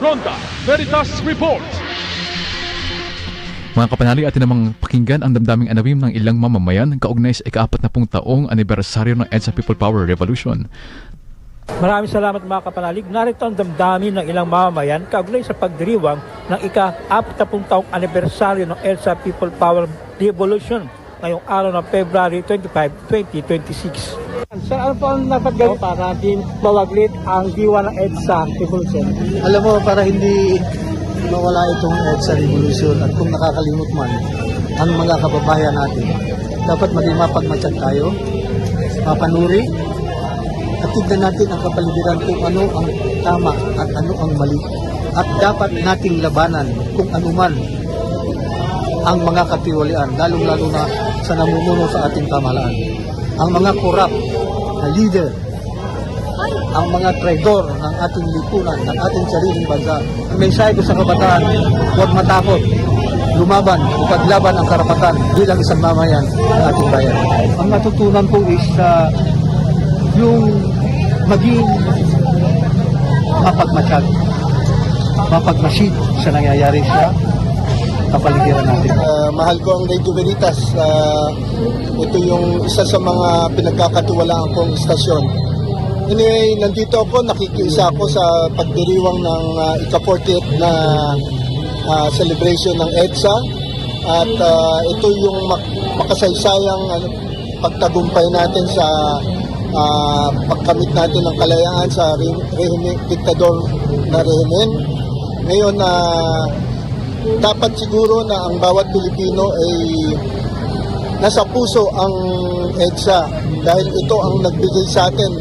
Fronta Veritas Report. Mga kapanali, atin namang pakinggan ang damdaming anawim ng ilang mamamayan kaugnay sa ika-40 taong anibersaryo ng EDSA People Power Revolution. Maraming salamat mga kapanalig. Narito ang damdamin ng ilang mamamayan kaugnay sa pagdiriwang ng ika-40 taong anibersaryo ng EDSA People Power Revolution ngayong araw ng February 25, 2026. Sir, ano po ang dapat gawin para din mawaglit ang diwa ng EDSA Revolution? Alam mo, para hindi mawala itong EDSA Revolution at kung nakakalimot man ang mga kababayan natin, dapat maging mapagmatsyag tayo, mapanuri, at tignan natin ang kapaligiran kung ano ang tama at ano ang mali. At dapat nating labanan kung ano man ang mga katiwalian, lalong-lalo na sa namumuno sa ating pamahalaan. Ang mga korap na leader, ang mga traidor ng ating lipunan, ng ating sariling bansa. Ang mensahe ko sa kabataan, huwag matakot, lumaban, ipaglaban ang karapatan bilang isang mamayan ng ating bayan. Ang natutunan ko is yung maging mapagmatsyag, mapagmasid sa nangyayari sa kapaligiran natin. Mahal ko ang Radio Veritas. Ito yung isa sa mga pinagkakatiwalaan kong istasyon. Anyway, nandito ako, nakikiisa ako sa pagdiriwang ng ika-40th na celebration ng EDSA. At ito yung makasaysayang pagtagumpay natin sa pagkamit natin ng kalayaan sa diktador na rehimen. Ngayon, dapat siguro na ang bawat Pilipino ay nasa puso ang EDSA dahil ito ang nagbigay sa atin.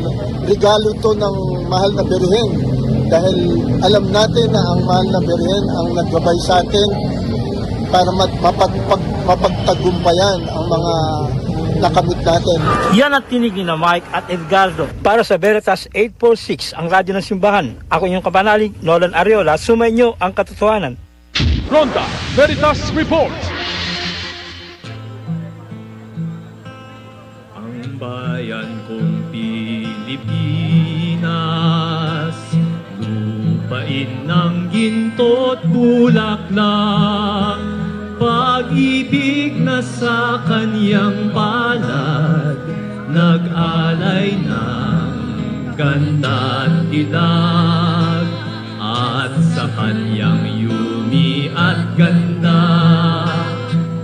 Regalo ito ng mahal na Birhen dahil alam natin na ang mahal na Birhen ang nagbabay sa atin para mapagtagumpayan ang mga nakamit natin. Yan ang tinig ni na Mike at Edgardo para sa Veritas 846, ang radyo ng simbahan. Ako inyong kapanalig, Nolan Ariola. Sumainyo ang katotohanan. Fronta Veritas Report. Ang bayan kong Pilipinas, lupain ng ginto't bulaklak, pag-ibig na sa kaniyang palad, nag-alay ng ganda't dilag, at sa kaniyang yumi at ganda,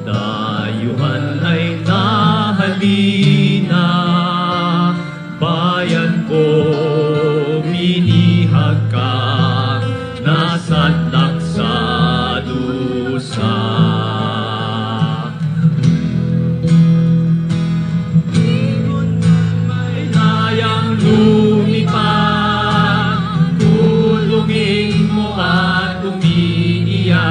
dayuhan ay nahalina. Bayan ko, minihag ka, nasadlak sa dusa. May layang lumipad, tulungin mo at umiiyak.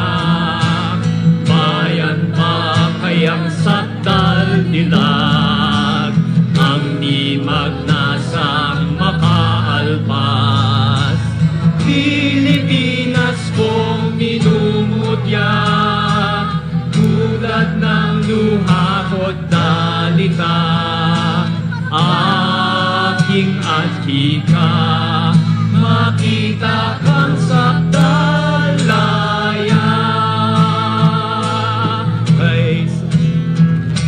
Bayan pa kayang sakdal dilag, ang dimag nasang makaalpas. Pilipinas kong minumutya, tulad ng luha ko't dalita. Aking atika, makita ka